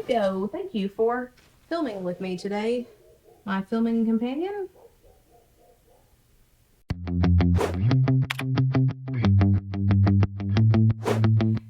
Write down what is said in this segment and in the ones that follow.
Yo, thank you for filming with me today, my filming companion.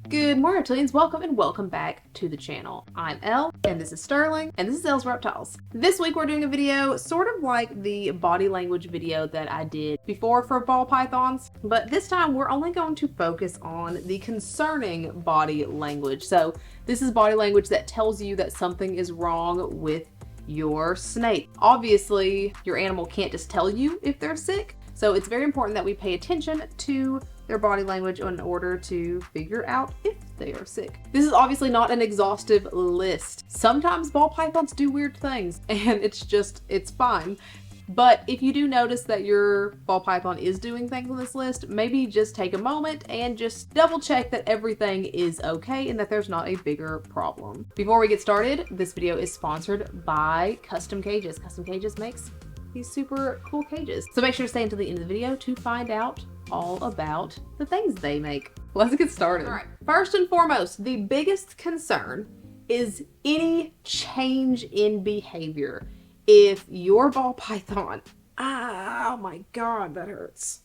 Good morning, Reptilians. Welcome and welcome back to the channel. I'm Elle, and this is Sterling, and this is Elle's Reptiles. This week we're doing a video sort of like the body language video that I did before for ball pythons, but this time we're only going to focus on the concerning body language. So this is body language that tells you that something is wrong with your snake. Obviously, your animal can't just tell you if they're sick, so it's very important that we pay attention to their body language in order to figure out if they are sick. This is obviously not an exhaustive list. Sometimes ball pythons do weird things and it's fine. But if you do notice that your ball python is doing things on this list, maybe just take a moment and just double check that everything is okay and that there's not a bigger problem. Before we get started, this video is sponsored by Custom Cages. Custom Cages makes these super cool cages. So make sure to stay until the end of the video to find out all about the things they make. Let's get started. All right. First and foremost, the biggest concern is any change in behavior. If your ball python, oh my God, that hurts.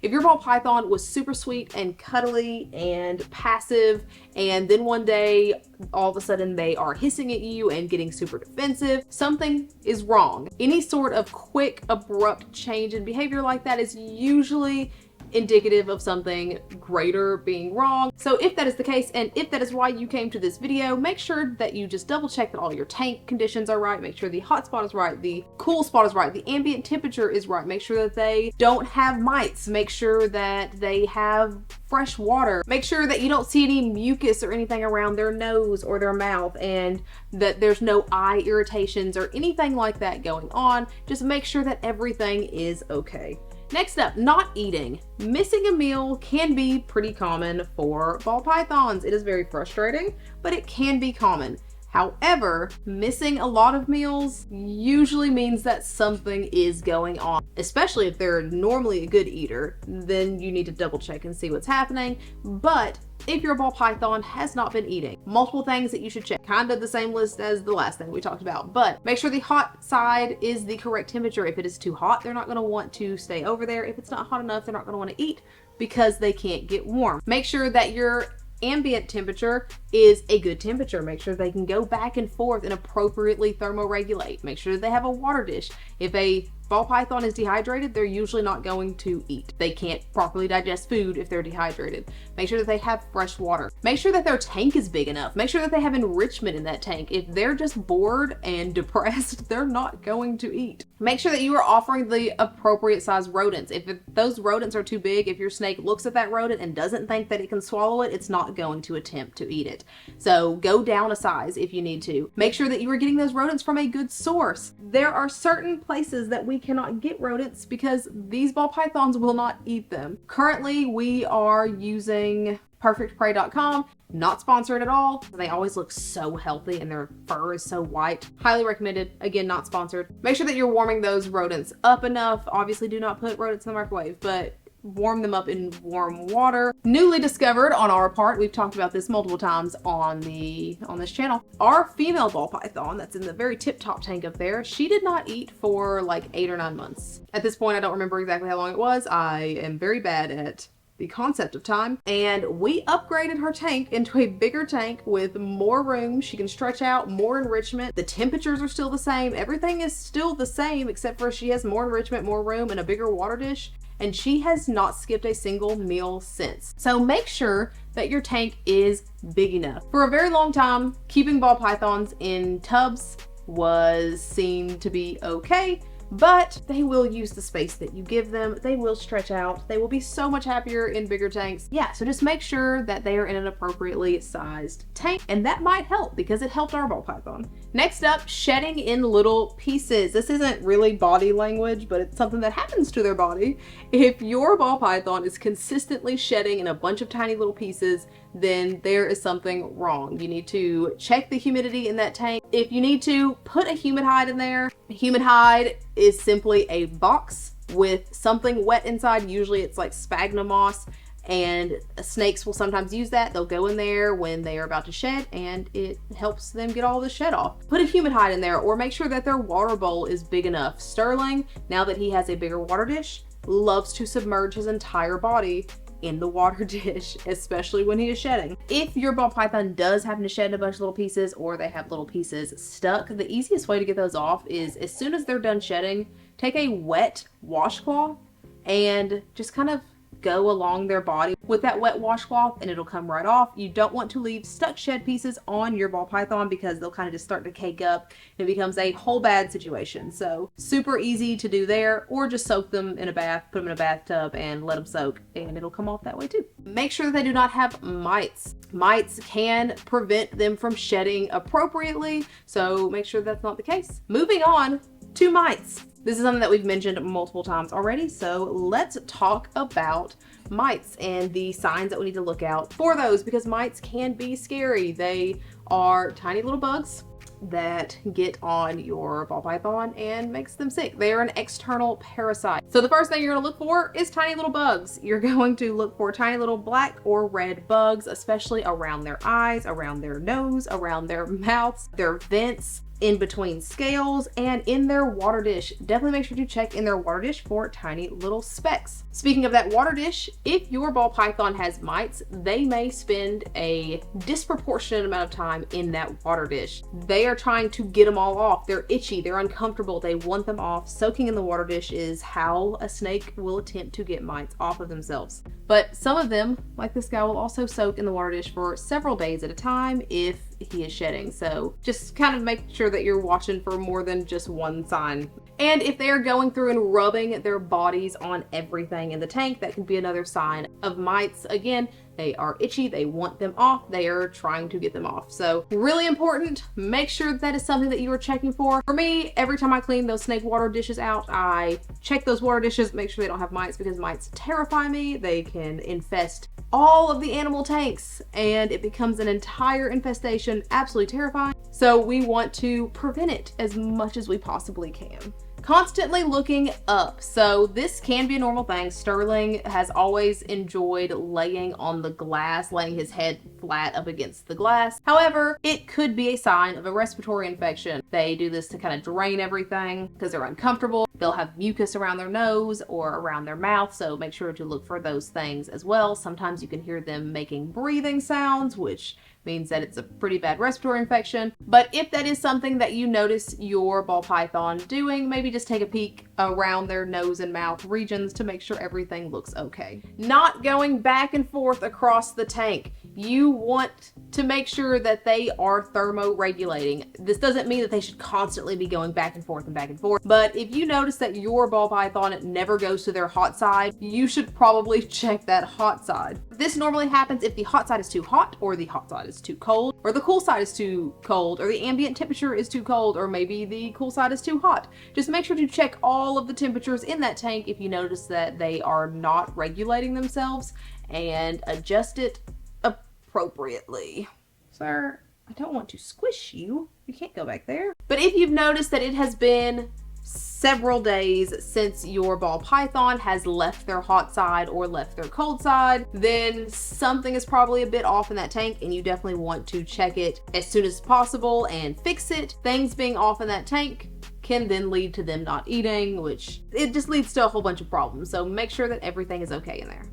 If your ball python was super sweet and cuddly and passive, and then one day all of a sudden they are hissing at you and getting super defensive, something is wrong. Any sort of quick, abrupt change in behavior like that is usually indicative of something greater being wrong. So if that is the case, and if that is why you came to this video, make sure that you just double check that all your tank conditions are right, make sure the hot spot is right, the cool spot is right, the ambient temperature is right, make sure that they don't have mites, make sure that they have fresh water, make sure that you don't see any mucus or anything around their nose or their mouth, and that there's no eye irritations or anything like that going on. Just make sure that everything is okay. Next up, not eating. Missing a meal can be pretty common for ball pythons. It is very frustrating, but it can be common. However, missing a lot of meals usually means that something is going on. Especially if they're normally a good eater, then you need to double check and see what's happening. But if your ball python has not been eating, multiple things that you should check. Kind of the same list as the last thing we talked about, but make sure the hot side is the correct temperature. If it is too hot, they're not going to want to stay over there. If it's not hot enough, they're not going to want to eat because they can't get warm. Make sure that your ambient temperature is a good temperature. Make sure they can go back and forth and appropriately thermoregulate. Make sure that they have a water dish. If a ball python is dehydrated, they're usually not going to eat. They can't properly digest food if they're dehydrated. Make sure that they have fresh water. Make sure that their tank is big enough. Make sure that they have enrichment in that tank. If they're just bored and depressed, they're not going to eat. Make sure that you are offering the appropriate size rodents. If those rodents are too big, if your snake looks at that rodent and doesn't think that it can swallow it, it's not going to attempt to eat it. So go down a size if you need to. Make sure that you are getting those rodents from a good source. There are certain places that we cannot get rodents because these ball pythons will not eat them. Currently, we are using perfectprey.com. Not sponsored at all. They always look so healthy and their fur is so white. Highly recommended. Again, not sponsored. Make sure that you're warming those rodents up enough. Obviously, do not put rodents in the microwave, but warm them up in warm water. Newly discovered on our part, we've talked about this multiple times on this channel. Our female ball python that's in the very tip-top tank up there, she did not eat for like 8 or 9 months. At this point, I don't remember exactly how long it was. I am very bad at the concept of time, and we upgraded her tank into a bigger tank with more room. She can stretch out, more enrichment. The temperatures are still the same. Everything is still the same except for she has more enrichment, more room, and a bigger water dish. And she has not skipped a single meal since. So make sure that your tank is big enough. For a very long time, keeping ball pythons in tubs was seen to be okay, but they will use the space that you give them. They will stretch out. They will be so much happier in bigger tanks. Yeah, so just make sure that they are in an appropriately sized tank, and that might help because it helped our ball python. Next up, shedding in little pieces. This isn't really body language, but it's something that happens to their body. If your ball python is consistently shedding in a bunch of tiny little pieces, then there is something wrong. You need to check the humidity in that tank. If you need to, put a humid hide in there. A humid hide is simply a box with something wet inside. Usually it's like sphagnum moss. And snakes will sometimes use that. They'll go in there when they are about to shed, and it helps them get all the shed off. Put a human hide in there, or make sure that their water bowl is big enough. Sterling, now that he has a bigger water dish, loves to submerge his entire body in the water dish, especially when he is shedding. If your ball python does happen to shed a bunch of little pieces, or they have little pieces stuck, the easiest way to get those off is, as soon as they're done shedding, take a wet washcloth and just kind of go along their body with that wet washcloth, and it'll come right off. You don't want to leave stuck shed pieces on your ball python because they'll kind of just start to cake up. It becomes a whole bad situation. So super easy to do there, or just soak them in a bath, put them in a bathtub and let them soak, and it'll come off that way too. Make sure that they do not have mites. Mites can prevent them from shedding appropriately, so make sure that's not the case. Moving on to mites. This is something that we've mentioned multiple times already, so let's talk about mites and the signs that we need to look out for those, because mites can be scary. They are tiny little bugs that get on your ball python and makes them sick. They are an external parasite. So the first thing you're going to look for is tiny little bugs. You're going to look for tiny little black or red bugs, especially around their eyes, around their nose, around their mouths, their vents, in between scales, and in their water dish. Definitely make sure to check in their water dish for tiny little specks. Speaking of that water dish, if your ball python has mites, they may spend a disproportionate amount of time in that water dish. They are trying to get them all off. They're itchy, they're uncomfortable, they want them off. Soaking in the water dish is how a snake will attempt to get mites off of themselves. But some of them, like this guy, will also soak in the water dish for several days at a time if he is shedding. So just kind of make sure that you're watching for more than just one sign. And if they are going through and rubbing their bodies on everything in the tank, that can be another sign of mites. Again, they are itchy, they want them off, they are trying to get them off. So really important, make sure that is something that you are checking for. For me, every time I clean those snake water dishes out, I check those water dishes, make sure they don't have mites, because mites terrify me. They can infest all of the animal tanks and it becomes an entire infestation, absolutely terrifying. So we want to prevent it as much as we possibly can. Constantly looking up. So this can be a normal thing. Sterling has always enjoyed laying on the glass, laying his head flat up against the glass. However, it could be a sign of a respiratory infection. They do this to kind of drain everything because they're uncomfortable. They'll have mucus around their nose or around their mouth, so make sure to look for those things as well. Sometimes you can hear them making breathing sounds, which means that it's a pretty bad respiratory infection. But if that is something that you notice your ball python doing, maybe just take a peek around their nose and mouth regions to make sure everything looks okay. Not going back and forth across the tank. You want to make sure that they are thermoregulating. This doesn't mean that they should constantly be going back and forth and back and forth, but if you notice that your ball python never goes to their hot side, you should probably check that hot side. This normally happens if the hot side is too hot, or the hot side is too cold, or the cool side is too cold, or the ambient temperature is too cold, or maybe the cool side is too hot. Just make sure to check all of the temperatures in that tank if you notice that they are not regulating themselves, and adjust it appropriately. Sir, I don't want to squish you. You can't go back there. But if you've noticed that it has been several days since your ball python has left their hot side or left their cold side, then something is probably a bit off in that tank, and you definitely want to check it as soon as possible and fix it. Things being off in that tank can then lead to them not eating, which it just leads to a whole bunch of problems. So make sure that everything is okay in there.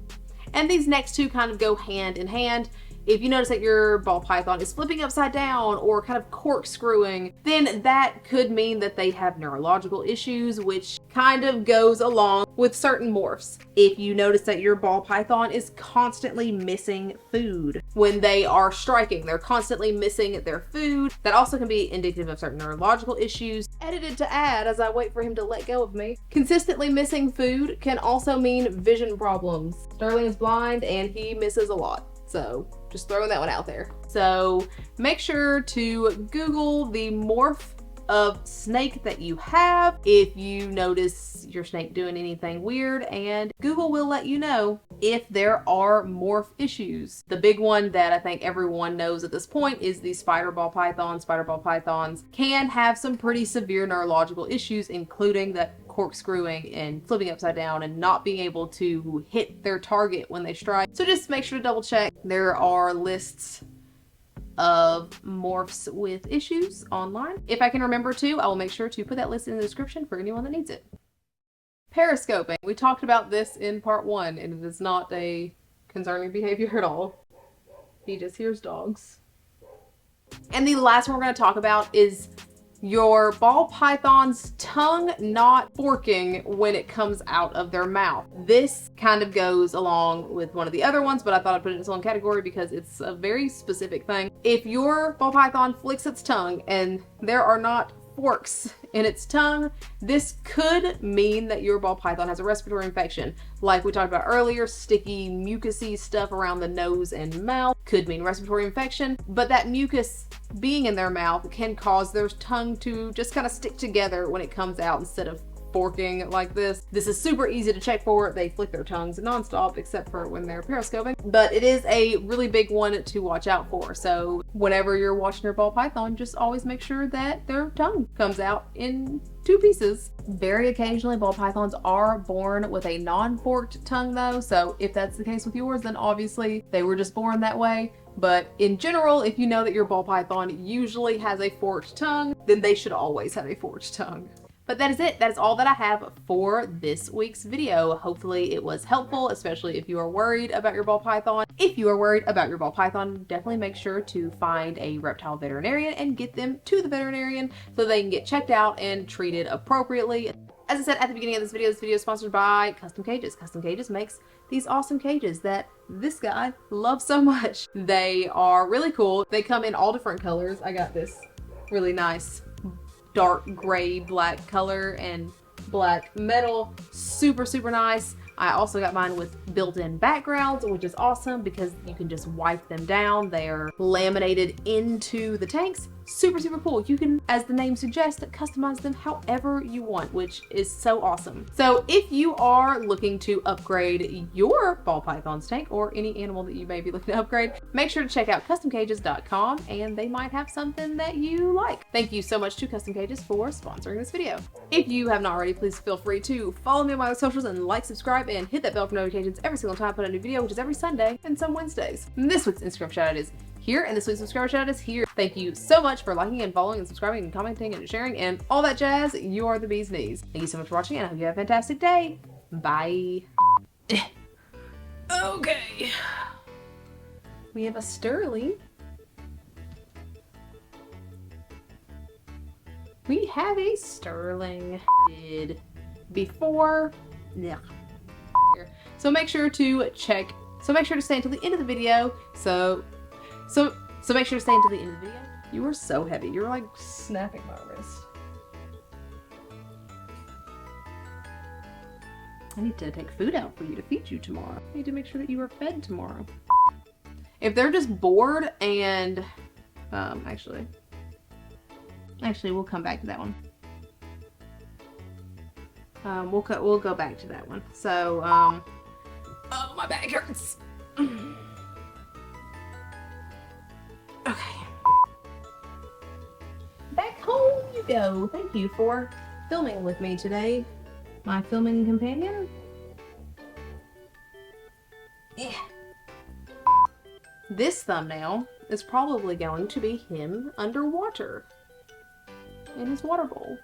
And these next two kind of go hand in hand. If you notice that your ball python is flipping upside down or kind of corkscrewing, then that could mean that they have neurological issues, which kind of goes along with certain morphs. If you notice that your ball python is constantly missing food when they are striking, they're constantly missing their food, that also can be indicative of certain neurological issues. Edited to add as I wait for him to let go of me. Consistently missing food can also mean vision problems. Sterling is blind and he misses a lot. So just throwing that one out there. So make sure to Google the morph of snake that you have if you notice your snake doing anything weird, and Google will let you know if there are morph issues. The big one that I think everyone knows at this point is the spider ball python. Spider ball pythons can have some pretty severe neurological issues, including that corkscrewing and flipping upside down and not being able to hit their target when they strike. So just make sure to double check. There are lists of morphs with issues online. If I can remember to, I will make sure to put that list in the description for anyone that needs it. Periscoping. We talked about this in part 1, and it is not a concerning behavior at all. He just hears dogs. And the last one we're going to talk about is your ball python's tongue not forking when it comes out of their mouth. This kind of goes along with one of the other ones, but I thought I'd put it in its own category because it's a very specific thing. If your ball python flicks its tongue and there are not forks in its tongue, this could mean that your ball python has a respiratory infection. Like we talked about earlier, sticky, mucousy stuff around the nose and mouth could mean respiratory infection, but that mucus being in their mouth can cause their tongue to just kind of stick together when it comes out instead of forking like this. This is super easy to check for. They flick their tongues nonstop except for when they're periscoping, but it is a really big one to watch out for. So whenever you're watching your ball python, just always make sure that their tongue comes out in 2 pieces. Very occasionally ball pythons are born with a non-forked tongue though, so if that's the case with yours, then obviously they were just born that way. But in general, if you know that your ball python usually has a forked tongue, then they should always have a forked tongue. But that is it. That is all that I have for this week's video. Hopefully it was helpful, especially if you are worried about your ball python. If you are worried about your ball python, definitely make sure to find a reptile veterinarian and get them to the veterinarian so they can get checked out and treated appropriately. As I said at the beginning of this video is sponsored by Custom Cages. Custom Cages makes these awesome cages that this guy loves so much. They are really cool. They come in all different colors. I got this really nice dark gray black color and black metal. Super nice. I also got mine with built-in backgrounds, which is awesome because you can just wipe them down. They are laminated into the tanks. Super cool. You can, as the name suggests, customize them however you want, which is so awesome. So if you are looking to upgrade your ball python's tank or any animal that you may be looking to upgrade, make sure to check out customcages.com and they might have something that you like. Thank you so much to Custom Cages for sponsoring this video. If you have not already, please feel free to follow me on my socials and like, subscribe, and hit that bell for notifications every single time I put a new video, which is every Sunday and some Wednesdays. And this week's Instagram shoutout is here, and this week's subscriber shout is here. Thank you so much for liking and following and subscribing and commenting and sharing and all that jazz. You are the bee's knees. Thank you so much for watching, and I hope you have a fantastic day. Bye. Okay. We have a sterling. We have a sterling. Did before. Yeah. So make sure to check. So make sure to stay until the end of the video. So make sure to stay until the end of the video. You are so heavy. You're like snapping my wrist. I need to take food out for you to feed you tomorrow. I need to make sure that you are fed tomorrow. If they're just bored and, actually, we'll come back to that one. We'll go back to that one. So, oh, my back hurts. Okay. Back home you go. Thank you for filming with me today, my filming companion. Yeah. This thumbnail is probably going to be him underwater in his water bowl.